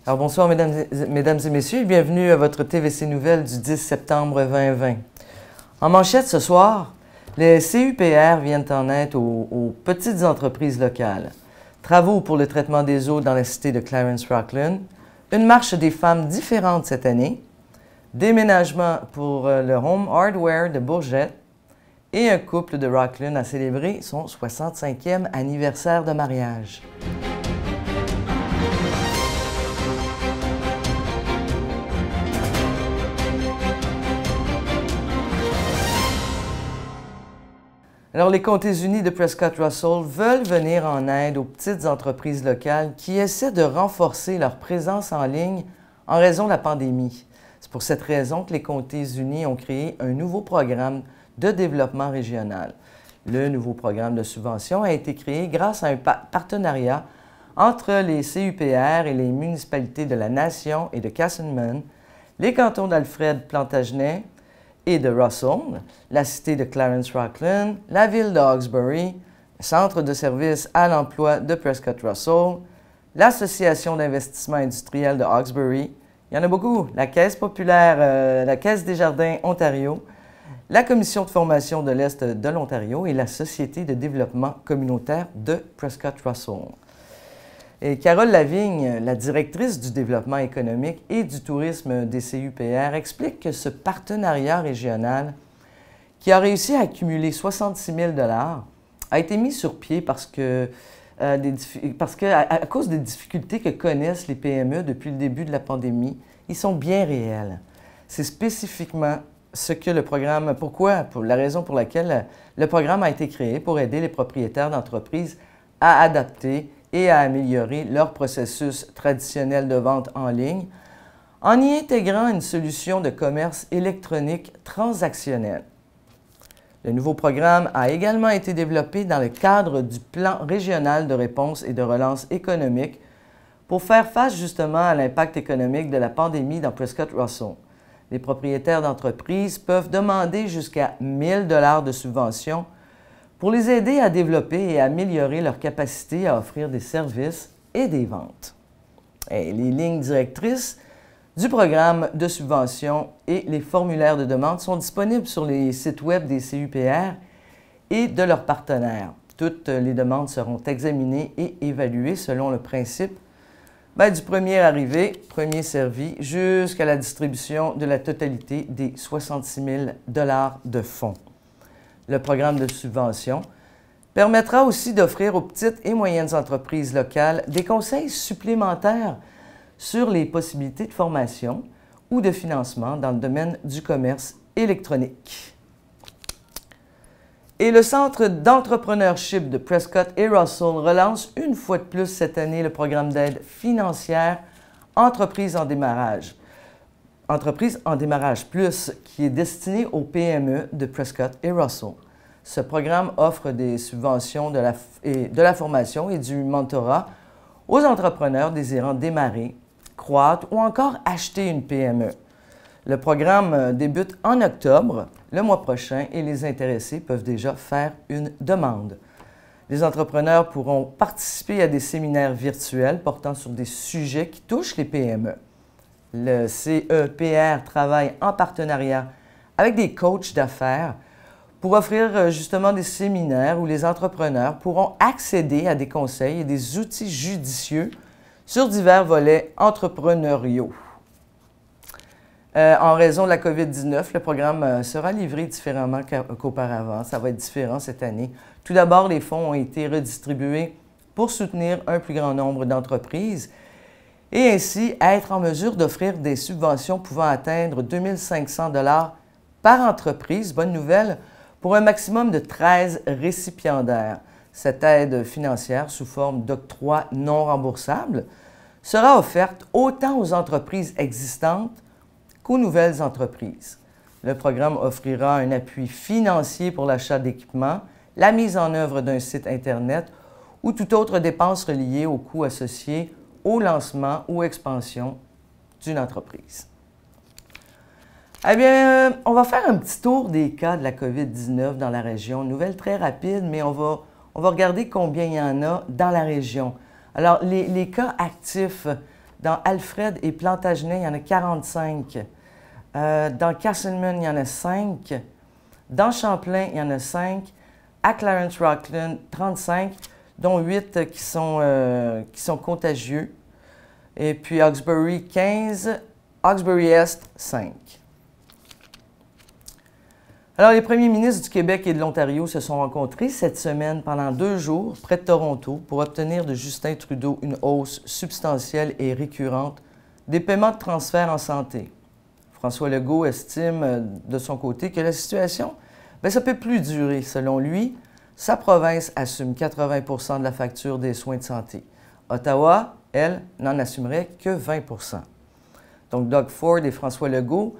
Alors bonsoir mesdames et messieurs et bienvenue à votre TVC Nouvelles du 10 septembre 2020. En manchette ce soir, les CUPR viennent en aide aux petites entreprises locales. Travaux pour le traitement des eaux dans la cité de Clarence-Rocklin, une marche des femmes différente cette année, déménagement pour le Home Hardware de Bourget et un couple de Rocklin a célébré son 65e anniversaire de mariage. Alors, les Comtés unis de Prescott Russell veulent venir en aide aux petites entreprises locales qui essaient de renforcer leur présence en ligne en raison de la pandémie. C'est pour cette raison que les Comtés unis ont créé un nouveau programme de développement régional. Le nouveau programme de subvention a été créé grâce à un partenariat entre les CUPR et les municipalités de la Nation et de Casselman, les cantons d'Alfred Plantagenet et de Russell, la cité de Clarence-Rocklin, la ville de Hawkesbury, le centre de services à l'emploi de Prescott Russell, l'association d'investissement industriel de Hawkesbury, il y en a beaucoup, la Caisse populaire, la Caisse des Jardins Ontario, la Commission de formation de l'Est de l'Ontario et la Société de développement communautaire de Prescott Russell. Et Carole Lavigne, la directrice du développement économique et du tourisme des CUPR, explique que ce partenariat régional, qui a réussi à accumuler 66 000 $, a été mis sur pied parce que, à cause des difficultés que connaissent les PME depuis le début de la pandémie, ils sont bien réels. C'est spécifiquement ce que le programme, la raison pour laquelle le programme a été créé pour aider les propriétaires d'entreprises à adapter et à améliorer leur processus traditionnel de vente en ligne en y intégrant une solution de commerce électronique transactionnel. Le nouveau programme a également été développé dans le cadre du plan régional de réponse et de relance économique pour faire face justement à l'impact économique de la pandémie dans Prescott Russell. Les propriétaires d'entreprises peuvent demander jusqu'à 1 000 $ de subvention pour les aider à développer et à améliorer leur capacité à offrir des services et des ventes. Et les lignes directrices du programme de subvention et les formulaires de demande sont disponibles sur les sites web des CUPR et de leurs partenaires. Toutes les demandes seront examinées et évaluées selon le principe du premier arrivé, premier servi, jusqu'à la distribution de la totalité des 66 000 $ de fonds. Le programme de subvention permettra aussi d'offrir aux petites et moyennes entreprises locales des conseils supplémentaires sur les possibilités de formation ou de financement dans le domaine du commerce électronique. Et le Centre d'entrepreneurship de Prescott et Russell relance une fois de plus cette année le programme d'aide financière Entreprises en démarrage. Entreprise en démarrage plus, qui est destiné aux PME de Prescott et Russell. Ce programme offre des subventions de la formation et du mentorat aux entrepreneurs désirant démarrer, croître ou encore acheter une PME. Le programme débute en octobre, le mois prochain, et les intéressés peuvent déjà faire une demande. Les entrepreneurs pourront participer à des séminaires virtuels portant sur des sujets qui touchent les PME. Le CEPR travaille en partenariat avec des coachs d'affaires pour offrir justement des séminaires où les entrepreneurs pourront accéder à des conseils et des outils judicieux sur divers volets entrepreneuriaux. En raison de la COVID-19, le programme sera livré différemment qu'auparavant. Ça va être différent cette année. Tout d'abord, les fonds ont été redistribués pour soutenir un plus grand nombre d'entreprises et ainsi être en mesure d'offrir des subventions pouvant atteindre 2 500 $ par entreprise, bonne nouvelle, pour un maximum de 13 récipiendaires. Cette aide financière sous forme d'octroi non remboursable sera offerte autant aux entreprises existantes qu'aux nouvelles entreprises. Le programme offrira un appui financier pour l'achat d'équipements, la mise en œuvre d'un site Internet ou toute autre dépense reliée aux coûts associés au lancement ou expansion d'une entreprise. Eh bien, on va faire un petit tour des cas de la COVID-19 dans la région. Une nouvelle très rapide, mais on va regarder combien il y en a dans la région. Alors, les cas actifs Dans Alfred et Plantagenet, il y en a 45. Dans Castleman, il y en a 5. Dans Champlain, il y en a 5. À Clarence-Rockland, 35, dont 8 qui sont contagieux. Et puis Hawkesbury, 15. Hawkesbury-Est, 5. Alors, les premiers ministres du Québec et de l'Ontario se sont rencontrés cette semaine pendant 2 jours près de Toronto pour obtenir de Justin Trudeau une hausse substantielle et récurrente des paiements de transfert en santé. François Legault estime de son côté que la situation, ça ne peut plus durer. Selon lui, sa province assume 80 % de la facture des soins de santé. Ottawa, elle, n'en assumerait que 20 %. Donc, Doug Ford et François Legault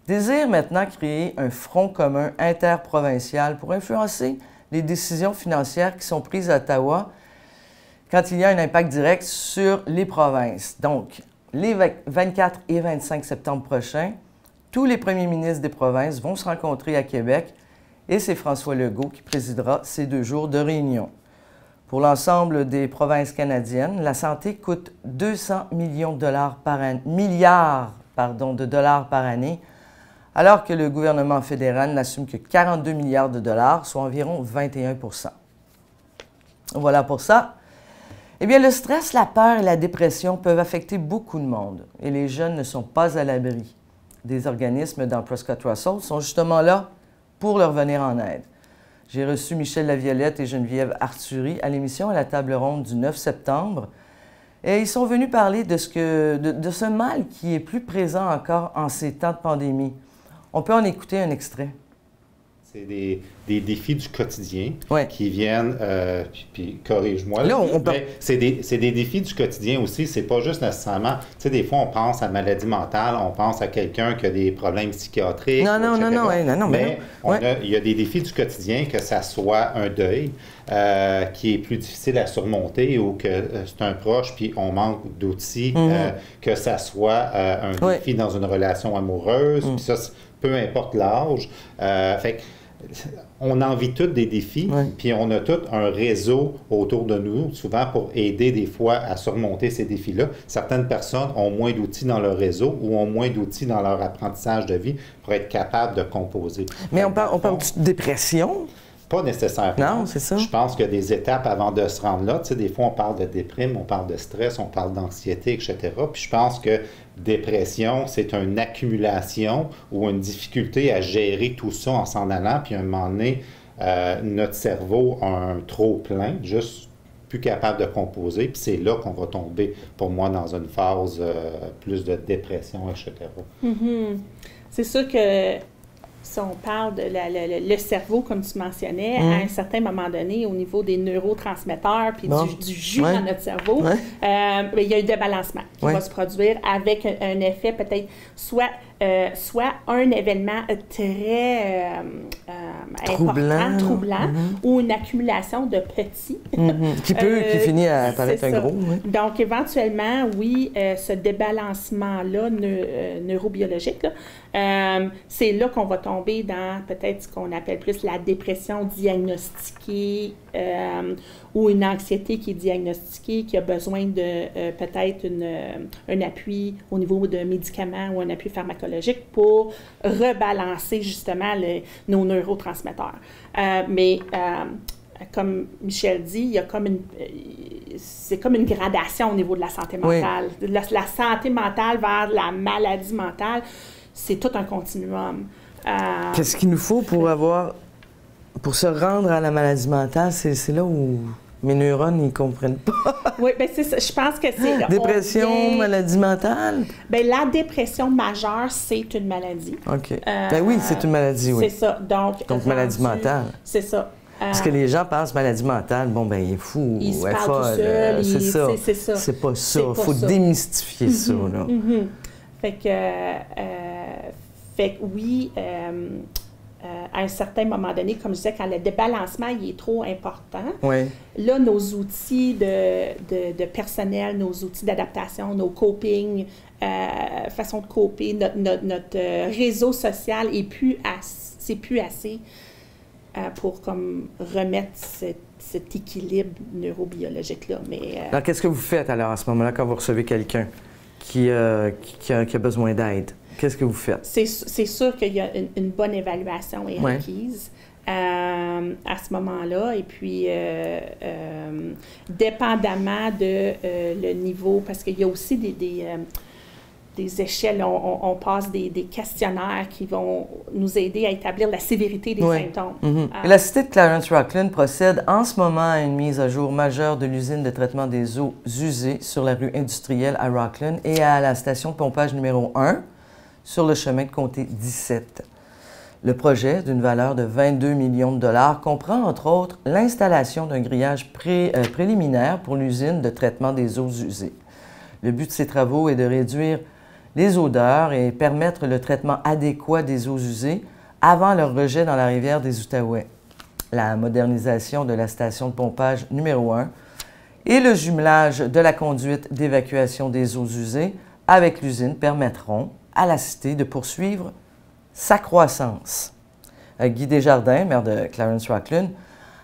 désirent maintenant créer un front commun interprovincial pour influencer les décisions financières qui sont prises à Ottawa quand il y a un impact direct sur les provinces. Donc, les 24 et 25 septembre prochains, tous les premiers ministres des provinces vont se rencontrer à Québec et c'est François Legault qui présidera ces 2 jours de réunion. Pour l'ensemble des provinces canadiennes, la santé coûte 200 millions de dollars milliards de dollars par année, alors que le gouvernement fédéral n'assume que 42 milliards de dollars, soit environ 21 %. Voilà pour ça. Eh bien, le stress, la peur et la dépression peuvent affecter beaucoup de monde et les jeunes ne sont pas à l'abri. Des organismes dans Prescott Russell sont justement là pour leur venir en aide. J'ai reçu Michel Laviolette et Geneviève Arthurie à l'émission à la table ronde du 9 septembre et ils sont venus parler de ce mal qui est plus présent encore en ces temps de pandémie. On peut en écouter un extrait. C'est des défis du quotidien qui viennent, puis corrige-moi. Là, c'est des défis du quotidien aussi. C'est pas juste nécessairement. Tu sais, des fois, on pense à maladie mentale, on pense à quelqu'un qui a des problèmes psychiatriques. Mais il y a des défis du quotidien, que ça soit un deuil qui est plus difficile à surmonter ou que c'est un proche, puis on manque d'outils, que ça soit un défi dans une relation amoureuse, puis ça, peu importe l'âge. Fait que on en vit tous des défis, puis on a tout un réseau autour de nous, souvent pour aider des fois à surmonter ces défis-là. Certaines personnes ont moins d'outils dans leur réseau ou ont moins d'outils dans leur apprentissage de vie pour être capables de composer. Mais on parle de dépression? Pas nécessairement. Non, c'est ça. Je pense qu'il y a des étapes avant de se rendre là. Tu sais, des fois, on parle de déprime, on parle de stress, on parle d'anxiété, etc. Puis je pense que dépression, c'est une accumulation ou une difficulté à gérer tout ça en s'en allant. Puis à un moment donné, notre cerveau a un trop plein, juste plus capable de composer. Puis c'est là qu'on va tomber, pour moi, dans une phase plus de dépression, etc. C'est sûr que si on parle de le cerveau, comme tu mentionnais, à un certain moment donné, au niveau des neurotransmetteurs puis du jus dans notre cerveau, il y a un débalancement qui va se produire avec un effet peut-être soit un événement très troublant ou une accumulation de petits. Qui finit à apparaître un gros. Donc, éventuellement, ce débalancement-là neurobiologique, c'est là qu'on va tomber dans peut-être ce qu'on appelle plus la dépression diagnostiquée ou une anxiété qui est diagnostiquée, qui a besoin de peut-être un appui au niveau de médicaments ou un appui pharmacologique pour rebalancer justement nos neurotransmetteurs. Mais comme Michel dit, il y a c'est comme une gradation au niveau de la santé mentale. De la santé mentale vers la maladie mentale, c'est tout un continuum. Qu'est-ce qu'il nous faut pour se rendre à la maladie mentale? C'est là où mes neurones, ils comprennent pas. Oui, bien c'est ça. Je pense que c'est... Dépression, maladie mentale? Bien, la dépression majeure, c'est une maladie. OK. Oui, c'est une maladie, oui. C'est ça. Donc maladie mentale. C'est ça. Parce que les gens pensent maladie mentale, il est fou, il elle est folle. C'est ça. C'est pas ça. Il faut démystifier ça, là. Fait que oui, à un certain moment donné, comme je disais, quand le débalancement il est trop important, là, nos outils de personnel, nos outils d'adaptation, nos coping, façon de coper, notre réseau social c'est plus assez pour comme remettre cet équilibre neurobiologique-là. Alors, qu'est-ce que vous faites alors à ce moment-là quand vous recevez quelqu'un? qui a besoin d'aide. Qu'est-ce que vous faites? C'est sûr qu'il y a une bonne évaluation est requise à ce moment-là. Et puis, dépendamment de le niveau, parce qu'il y a aussi des échelles, on passe des questionnaires qui vont nous aider à établir la sévérité des symptômes. Et la Cité de Clarence-Rocklin procède en ce moment à une mise à jour majeure de l'usine de traitement des eaux usées sur la rue industrielle à Rocklin et à la station de pompage numéro 1 sur le chemin de comté 17. Le projet, d'une valeur de 22 millions de dollars, comprend entre autres l'installation d'un grillage préliminaire pour l'usine de traitement des eaux usées. Le but de ces travaux est de réduire les odeurs et permettre le traitement adéquat des eaux usées avant leur rejet dans la rivière des Outaouais. La modernisation de la station de pompage numéro 1 et le jumelage de la conduite d'évacuation des eaux usées avec l'usine permettront à la Cité de poursuivre sa croissance. Guy Desjardins, maire de Clarence-Rocklin,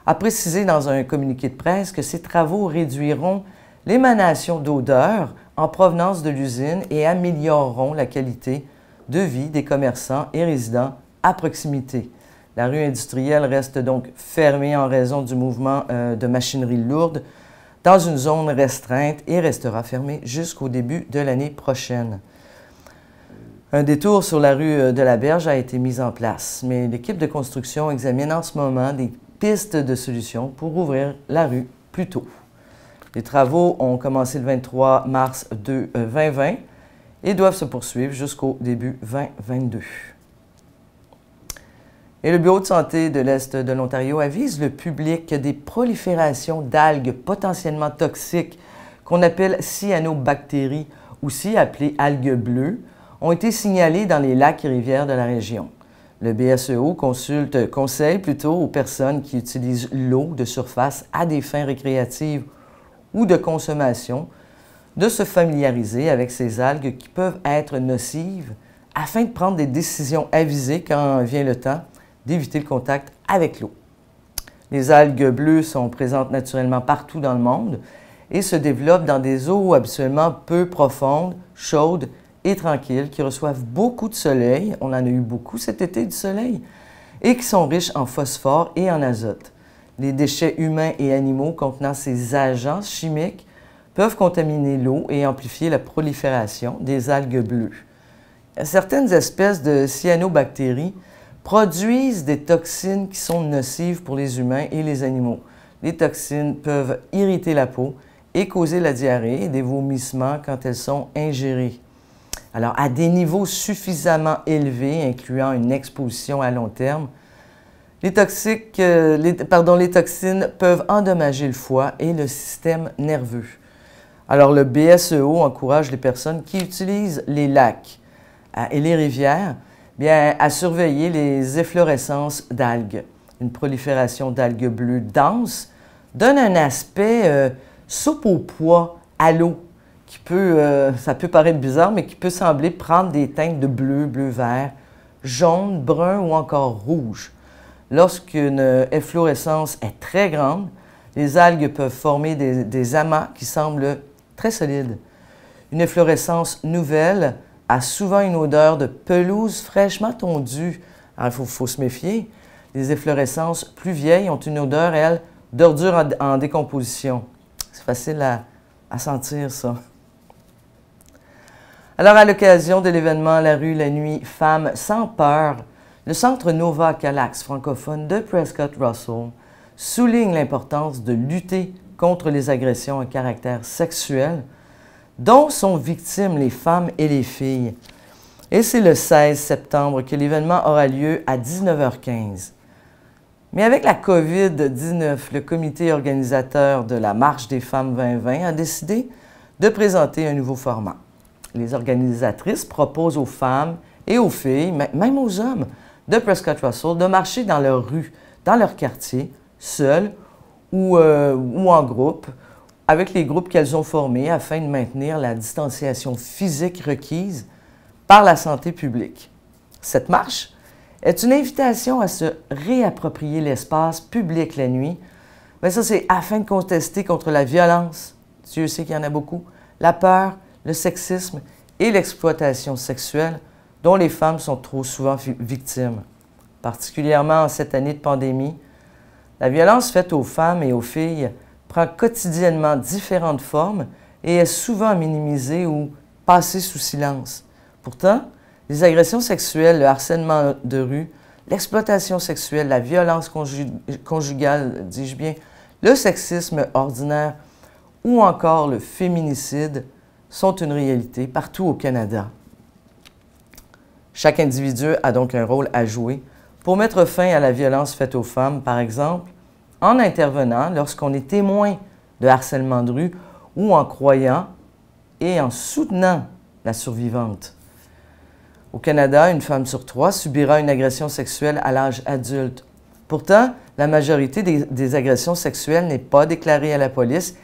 a précisé dans un communiqué de presse que ces travaux réduiront l'émanation d'odeurs en provenance de l'usine et amélioreront la qualité de vie des commerçants et résidents à proximité. La rue industrielle reste donc fermée en raison du mouvement de machinerie lourde dans une zone restreinte et restera fermée jusqu'au début de l'année prochaine. Un détour sur la rue de la Berge a été mis en place, mais l'équipe de construction examine en ce moment des pistes de solutions pour ouvrir la rue plus tôt. Les travaux ont commencé le 23 mars 2020 et doivent se poursuivre jusqu'au début 2022. Et le Bureau de santé de l'Est de l'Ontario avise le public que des proliférations d'algues potentiellement toxiques qu'on appelle cyanobactéries, aussi appelées algues bleues, ont été signalées dans les lacs et rivières de la région. Le BSEO conseille plutôt aux personnes qui utilisent l'eau de surface à des fins récréatives ou de consommation de se familiariser avec ces algues qui peuvent être nocives afin de prendre des décisions avisées quand vient le temps d'éviter le contact avec l'eau. Les algues bleues sont présentes naturellement partout dans le monde et se développent dans des eaux habituellement peu profondes, chaudes et tranquilles, qui reçoivent beaucoup de soleil, on en a eu beaucoup cet été du soleil, et qui sont riches en phosphore et en azote. Les déchets humains et animaux contenant ces agents chimiques peuvent contaminer l'eau et amplifier la prolifération des algues bleues. Certaines espèces de cyanobactéries produisent des toxines qui sont nocives pour les humains et les animaux. Les toxines peuvent irriter la peau et causer la diarrhée et des vomissements quand elles sont ingérées. Alors, à des niveaux suffisamment élevés, incluant une exposition à long terme, les toxines peuvent endommager le foie et le système nerveux. Alors, le BSEO encourage les personnes qui utilisent les lacs et les rivières à surveiller les efflorescences d'algues. Une prolifération d'algues bleues denses donne un aspect soupe au pois à l'eau, qui ça peut paraître bizarre, mais qui peut sembler prendre des teintes de bleu, bleu-vert, jaune, brun ou encore rouge. Lorsqu'une efflorescence est très grande, les algues peuvent former des amas qui semblent très solides. Une efflorescence nouvelle a souvent une odeur de pelouse fraîchement tondue. Alors, il faut se méfier. Les efflorescences plus vieilles ont une odeur, elles, d'ordure en décomposition. C'est facile à sentir, ça. Alors, à l'occasion de l'événement La rue, la nuit, Femmes sans peur, le Centre Nova Calax francophone de Prescott-Russell souligne l'importance de lutter contre les agressions à caractère sexuel dont sont victimes les femmes et les filles. Et c'est le 16 septembre que l'événement aura lieu à 19h15. Mais avec la COVID-19, le comité organisateur de la Marche des femmes 2020 a décidé de présenter un nouveau format. Les organisatrices proposent aux femmes et aux filles, même aux hommes, de Prescott-Russell de marcher dans leur rue, dans leur quartier, seules ou en groupe, avec les groupes qu'elles ont formés afin de maintenir la distanciation physique requise par la santé publique. Cette marche est une invitation à se réapproprier l'espace public la nuit. Mais ça, c'est afin de contester contre la violence, Dieu sait qu'il y en a beaucoup, la peur, le sexisme et l'exploitation sexuelle dont les femmes sont trop souvent victimes. Particulièrement en cette année de pandémie, la violence faite aux femmes et aux filles prend quotidiennement différentes formes et est souvent minimisée ou passée sous silence. Pourtant, les agressions sexuelles, le harcèlement de rue, l'exploitation sexuelle, la violence conjugale, dis-je bien, le sexisme ordinaire ou encore le féminicide sont une réalité partout au Canada. Chaque individu a donc un rôle à jouer pour mettre fin à la violence faite aux femmes, par exemple, en intervenant lorsqu'on est témoin de harcèlement de rue ou en croyant et en soutenant la survivante. Au Canada, une femme sur 3 subira une agression sexuelle à l'âge adulte. Pourtant, la majorité des agressions sexuelles n'est pas déclarée à la police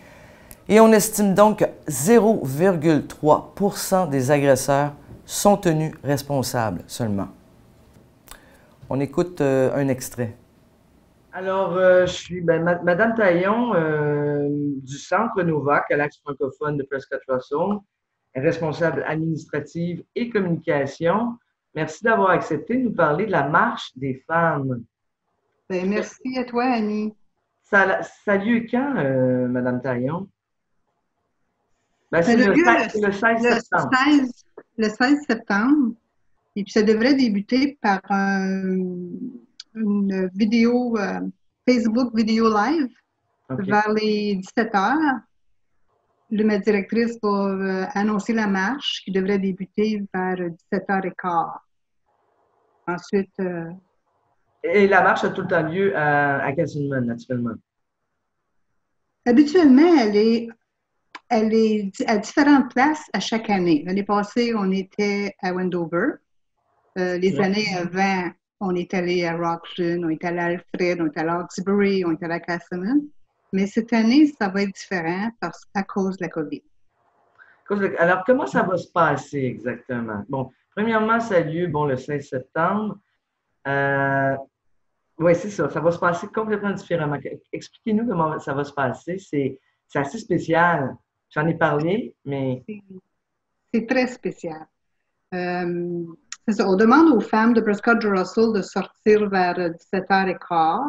et on estime donc que 0,3 % des agresseurs sont tenus responsables seulement. On écoute un extrait. Alors, je suis Madame Taillon du Centre Novac à l'Axe francophone de Prescott Russell, responsable administrative et communication. Merci d'avoir accepté de nous parler de la marche des femmes. Bien, merci à toi, Annie. Ça a lieu quand, Madame Taillon? C'est le 16 septembre. Le 16 septembre. Et puis, ça devrait débuter par une vidéo, Facebook vidéo live, vers les 17 h. Ma directrice va annoncer la marche qui devrait débuter vers 17 h 15. Ensuite... Et la marche a tout le temps lieu à Castlemaine, naturellement? Habituellement, elle est à différentes places à chaque année. L'année passée, on était à Wendover. Les années avant, on est allé à Rockland, on est allé à Alfred, on est allé à Hawkesbury, on est allé à Castlemaine. Mais cette année, ça va être différent à cause de la COVID. Alors, comment ça va se passer exactement? Bon, premièrement, ça a lieu le 16 septembre. Oui, c'est ça. Ça va se passer complètement différemment. Expliquez-nous comment ça va se passer. C'est assez spécial. J'en ai parlé, mais... C'est très spécial. C'est ça. On demande aux femmes de Prescott Russell de sortir vers 17 h 15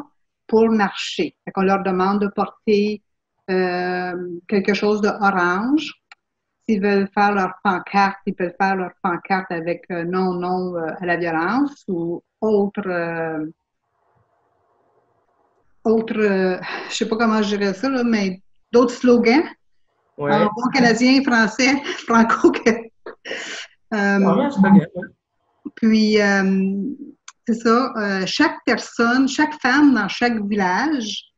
pour marcher. On leur demande de porter quelque chose d'orange. S'ils veulent faire leur pancarte, ils peuvent faire leur pancarte avec non à la violence ou autre, je ne sais pas comment je dirais ça, là, mais d'autres slogans. Ouais. En bon canadien, français, franco. Puis, c'est ça, chaque personne, chaque femme dans chaque village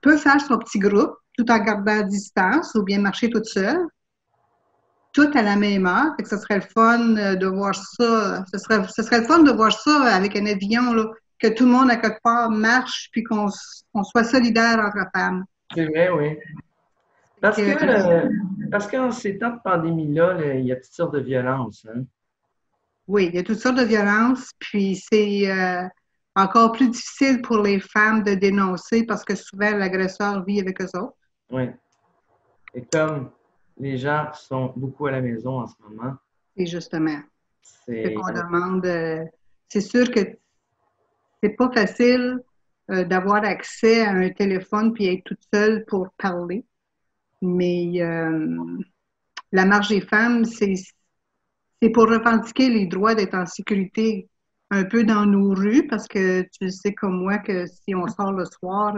peut faire son petit groupe tout en gardant distance ou bien marcher toute seule, tout à la même heure. Fait que ce serait le fun de voir ça. Ce serait le fun de voir ça avec un avion, là, que tout le monde à quelque part marche puis qu'on soit solidaire entre femmes. C'est vrai, oui. Parce qu'en ces temps de pandémie-là, il y a toutes sortes de violences. Hein? Oui, il y a toutes sortes de violences, puis c'est encore plus difficile pour les femmes de dénoncer parce que souvent l'agresseur vit avec eux autres. Oui. Et comme les gens sont beaucoup à la maison en ce moment. Et justement. C'est qu'on demande. C'est sûr que c'est pas facile d'avoir accès à un téléphone puis être toute seule pour parler. Mais la marche des femmes, c'est pour revendiquer les droits d'être en sécurité un peu dans nos rues, parce que tu sais comme moi que si on sort le soir,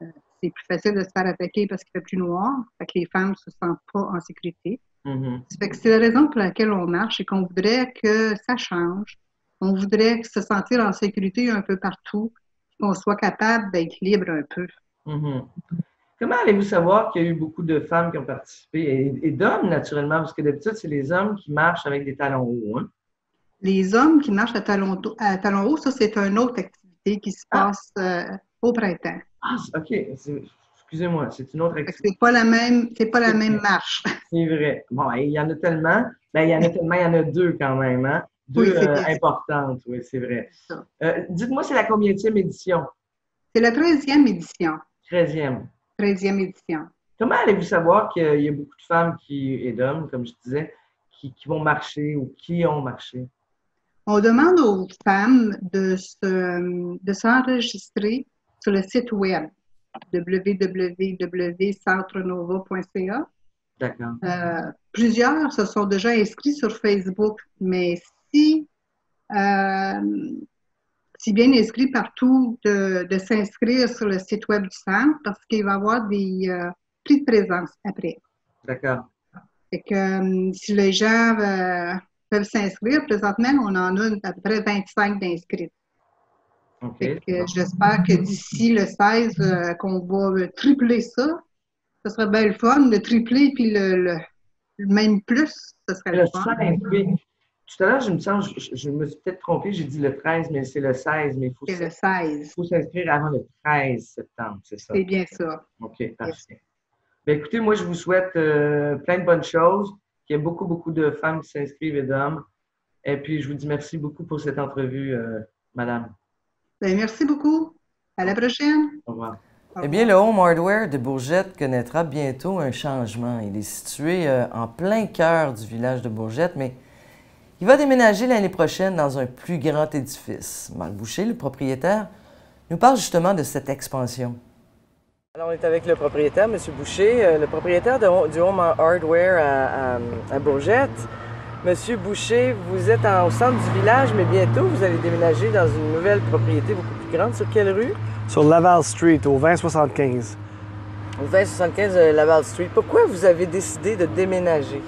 c'est plus facile de se faire attaquer parce qu'il fait plus noir. Fait que les femmes ne se sentent pas en sécurité. Fait que c'est la raison pour laquelle on marche et qu'on voudrait que ça change. On voudrait se sentir en sécurité un peu partout, qu'on soit capable d'être libre un peu. Comment allez-vous savoir qu'il y a eu beaucoup de femmes qui ont participé et d'hommes, naturellement, parce que d'habitude, c'est les hommes qui marchent avec des talons hauts, hein? Les hommes qui marchent à talons hauts, ça, c'est une autre activité qui se passe au printemps. Ah, OK. Excusez-moi, c'est une autre activité. C'est pas la même marche. C'est vrai. Bon, il y en a tellement. Il y en a deux quand même, hein? Deux importantes, oui, c'est vrai. Dites-moi, c'est la combienième édition? C'est la 13e édition. 13e. 13e édition. Comment allez-vous savoir qu'il y a beaucoup de femmes et d'hommes, comme je disais, qui vont marcher ou qui ont marché? On demande aux femmes de s'enregistrer sur le site web www.centrenova.ca. D'accord. Plusieurs se sont déjà inscrits sur Facebook, mais si bien inscrits partout, de s'inscrire sur le site web du centre parce qu'il va y avoir des prix de présence après. D'accord. Fait que si les gens peuvent s'inscrire, présentement, on en a à peu près 25 d'inscrits. Okay. J'espère que d'ici le 16, qu'on va tripler ça. Ce serait bien le fun de tripler, puis le même plus, ce serait le fun. 16, oui. Tout à l'heure, je me suis peut-être trompée, j'ai dit le 13, mais c'est le 16. Mais c'est le 16. Il faut s'inscrire avant le 13 septembre, c'est ça? C'est bien ça. OK, parfait. Yes. Bien, écoutez, moi, je vous souhaite plein de bonnes choses, qu'il y ait beaucoup, beaucoup de femmes qui s'inscrivent et d'hommes. Et puis, je vous dis merci beaucoup pour cette entrevue, madame. Bien, merci beaucoup. À la prochaine. Au revoir. Eh bien, le Home Hardware de Bourgette connaîtra bientôt un changement. Il est situé en plein cœur du village de Bourgette, mais il va déménager l'année prochaine dans un plus grand édifice. Marc Boucher, le propriétaire, nous parle justement de cette expansion. Alors, on est avec le propriétaire, M. Boucher, le propriétaire du Home Hardware à Bourgette. Monsieur Boucher, vous êtes au centre du village, mais bientôt, vous allez déménager dans une nouvelle propriété beaucoup plus grande. Sur quelle rue? Sur Laval Street, au 2075. Au 2075 Laval Street. Pourquoi vous avez décidé de déménager?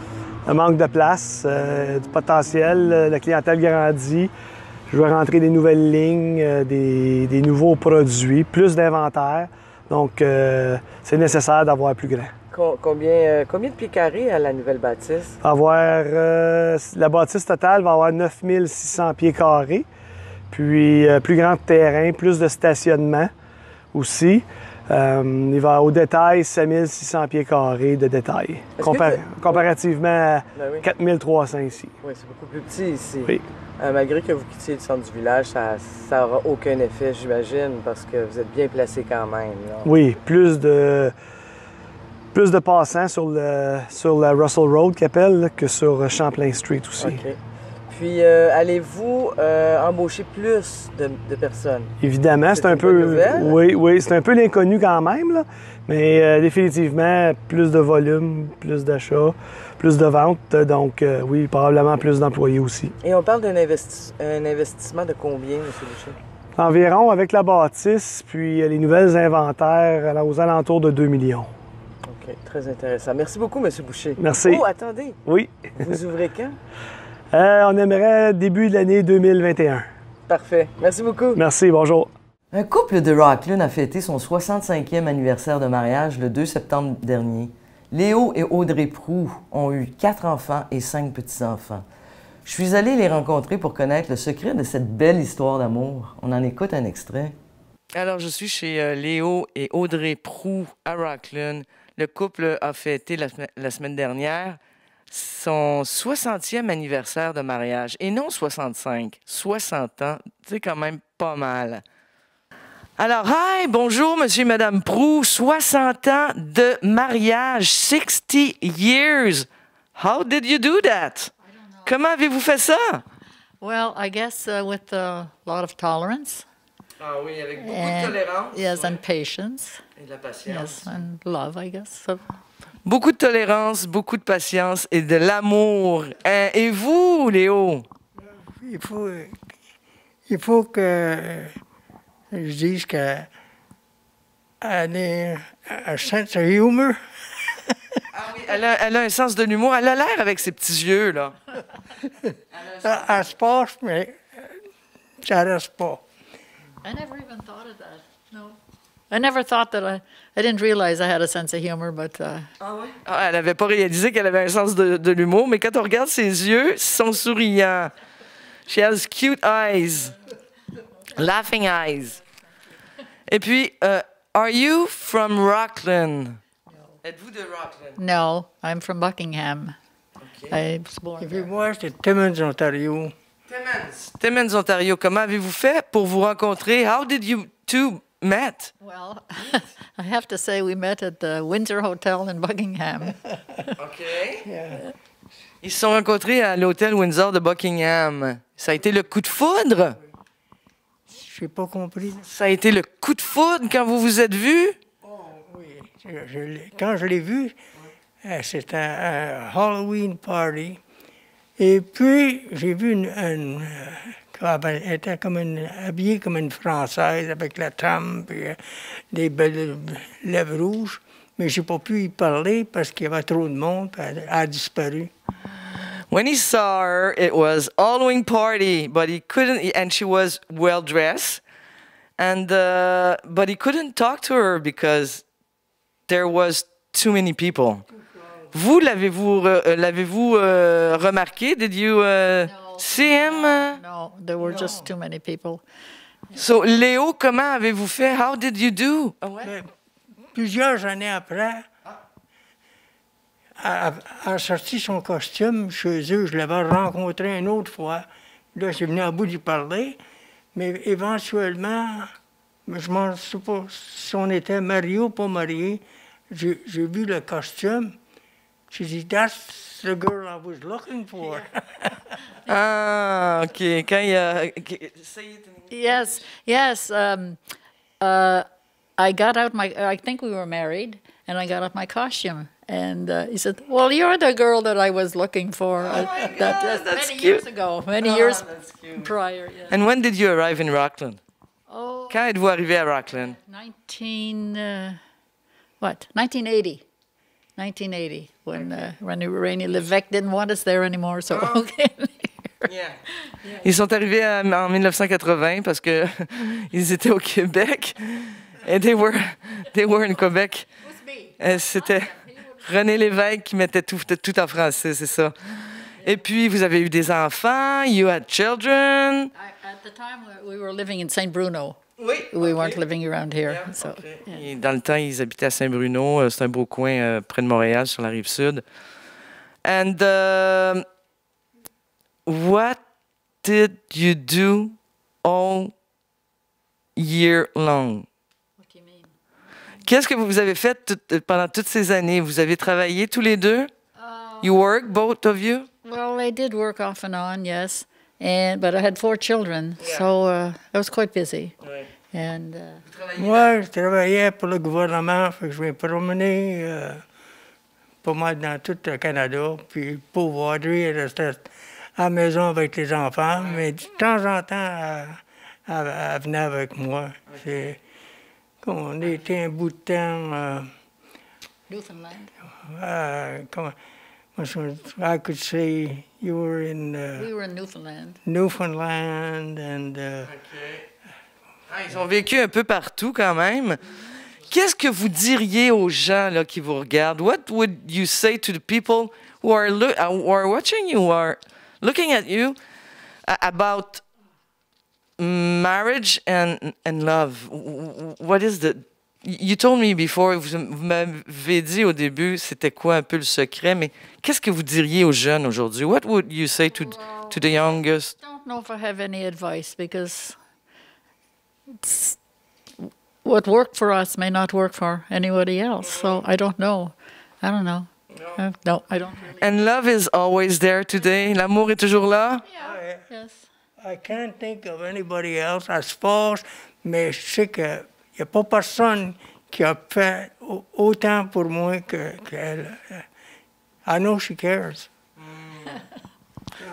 Un manque de place, du potentiel, la clientèle grandit. Je veux rentrer des nouvelles lignes, des nouveaux produits, plus d'inventaire. Donc, c'est nécessaire d'avoir plus grand. Combien de pieds carrés à la nouvelle bâtisse? La bâtisse totale va avoir 9600 pieds carrés. Puis, plus grand terrain, plus de stationnement aussi. Il va au détail 5600 pieds carrés de détail, comparativement à 4300 ici. Oui, c'est beaucoup plus petit ici. Oui. Malgré que vous quittiez le centre du village, ça n'aura aucun effet, j'imagine, parce que vous êtes bien placé quand même. Là. Oui, plus de passants sur la Russell Road qu'ils appellent que sur Champlain Street aussi. Okay. Puis, allez-vous embaucher plus de personnes? Évidemment, c'est un peu... Oui, c'est un peu l'inconnu quand même, là, mais définitivement, plus de volume, plus d'achats, plus de ventes, donc oui, probablement plus d'employés aussi. Et on parle d'un investissement de combien, M. Boucher? Environ, avec la bâtisse, puis les nouvelles inventaires, aux alentours de 2 millions. OK, très intéressant. Merci beaucoup, M. Boucher. Merci. Oh, attendez! Oui. Vous ouvrez quand? On aimerait début de l'année 2021. Parfait. Merci beaucoup. Merci, bonjour. Un couple de Rockland a fêté son 65e anniversaire de mariage le 2 septembre dernier. Léo et Audrey Proux ont eu 4 enfants et 5 petits-enfants. Je suis allé les rencontrer pour connaître le secret de cette belle histoire d'amour. On en écoute un extrait. Alors, je suis chez Léo et Audrey Proux à Rockland. Le couple a fêté la semaine dernière son 60e anniversaire de mariage. Et non 65, 60 ans, c'est quand même pas mal. Alors, hi, bonjour, monsieur et madame Proux, 60 ans de mariage, 60 years. How did you do that? Comment avez-vous fait ça? Well, I guess with a lot of tolerance. Ah oui, avec beaucoup de tolérance. Yes, and patience. Et de la patience. Yes, and love, I guess. So. Beaucoup de tolérance, beaucoup de patience et de l'amour. Et vous, Léo? Il faut que je dise qu'elle a un sens de humour. Ah oui, elle a un sens de l'humour. Elle a l'air avec ses petits yeux, là. Elle se passe, mais ça reste pas. I never even thought of that. No. I never thought that I didn't realize I had a sense of humor, but... Ah oui? Ah, elle n'avait pas réalisé qu'elle avait un sens de l'humour, mais quand on regarde ses yeux, ils sont souriants. She has cute eyes. Laughing eyes. Et puis, are you from Rockland? Êtes-vous de Rockland? No, I'm from Buckingham. Okay. Et puis moi, c'est Timmins, Ontario. Timmins, Ontario. Comment avez-vous fait pour vous rencontrer? How did you two met? Well, I have to say, we met at the Windsor Hotel in Buckingham. OK. Yeah. Ils se sont rencontrés à l'hôtel Windsor de Buckingham. Ça a été le coup de foudre? Je n'ai pas compris. Ça a été le coup de foudre quand vous vous êtes vus? Oh, oui. Quand je l'ai vu, c'était un Halloween party. Et puis, j'ai vu elle était habillée comme une Française avec la trame et des belles lèvres rouges. Mais je n'ai pas pu y parler parce qu'il y avait trop de monde. Elle a disparu. When he saw her, it was Halloween party, but he couldn't, and she was well dressed, and but he couldn't talk to her because there was too many people. Vous l'avez-vous remarqué? Did you see him? No, there were just too many people. So, Léo, comment avez-vous fait? How did you do? Plusieurs années après, a sorti son costume chez eux. Je l'avais rencontré une autre fois. Là, j'ai venu à bout d'y parler. Mais éventuellement, je ne sais pas si on était mariés ou pas mariés. J'ai vu le costume. J'ai dit, that's the girl I was looking for. Ah, OK. Quand il a... Yes. I got out I think we were married, and I got out my costume. And he said, well, you're the girl that I was looking for. That's many cute. Years ago, many years prior. Yeah. And when did you arrive in Rockland? Oh, Quand êtes-vous arrivé à Rockland? 1980. 1980, when Rainy Levesque didn't want us there anymore, so okay. Yeah. Ils sont arrivés en 1980 parce que ils étaient au Québec. Et they were in Québec. C'était René Lévesque qui mettait tout en français, c'est ça. Et puis, vous avez eu des enfants, you had children. At the time, we were living in Saint Bruno. Oui. We weren't living around here. Yeah, so, okay. Yeah. Dans le temps, ils habitaient à Saint-Bruno. C'est un beau coin près de Montréal, sur la rive sud. And what did you do all year long? What do you mean? Qu'est-ce que vous avez fait pendant toutes ces années? Vous avez travaillé tous les deux? You work, both of you? Well, I did work off and on, yes. But I had 4 children, so I was quite busy. Ouais. And, Moi, je travaillais pour le gouvernement, fait que je vais promener pas mal dans tout le Canada. Puis pour Audrey, elle restait à la maison avec les enfants, mais de temps en temps, elle venait avec moi. C'est comme on était un bout de temps. Newfoundland. Comment? I could say you were in. We were in Newfoundland. Newfoundland and. Ils ont vécu un peu partout quand même. Qu'est-ce que vous diriez aux gens là, qui vous regardent? What would you say to the people who are watching you, who are looking at you, about marriage and love? What is the... You told me before, vous m'avez dit au début, c'était quoi un peu le secret, mais qu'est-ce que vous diriez aux jeunes aujourd'hui? What would you say to the youngest? I don't know if I have any advice because what worked for us may not work for anybody else. So I don't know. I don't know. No, I don't really. And love is always there today. L'amour est toujours là? Yeah. Yes. I can't think of anybody else, I suppose, mais je sais qu'il n'y a pas personne qui a fait autant pour moi qu'elle. I know she cares.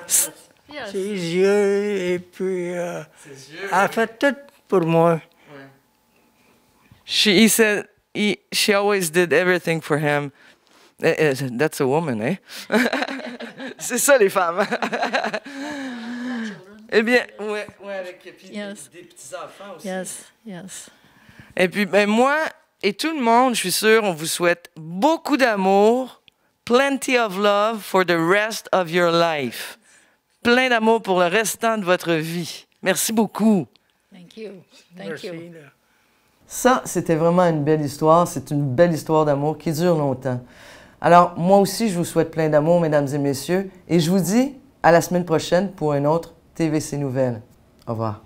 Yes. Ses yeux, et puis elle a fait tout pour moi. He said she always did everything for him. That's a woman, eh? C'est ça, les femmes. Eh bien, ouais, avec des petits-enfants aussi. Yes. Et puis, ben, moi et tout le monde, je suis sûr, on vous souhaite beaucoup d'amour, plenty of love for the rest of your life. Plein d'amour pour le restant de votre vie. Merci beaucoup. Thank you. Merci. Ça, c'était vraiment une belle histoire. C'est une belle histoire d'amour qui dure longtemps. Alors, moi aussi, je vous souhaite plein d'amour, mesdames et messieurs, et je vous dis à la semaine prochaine pour un autre TVC Nouvelles. Au revoir.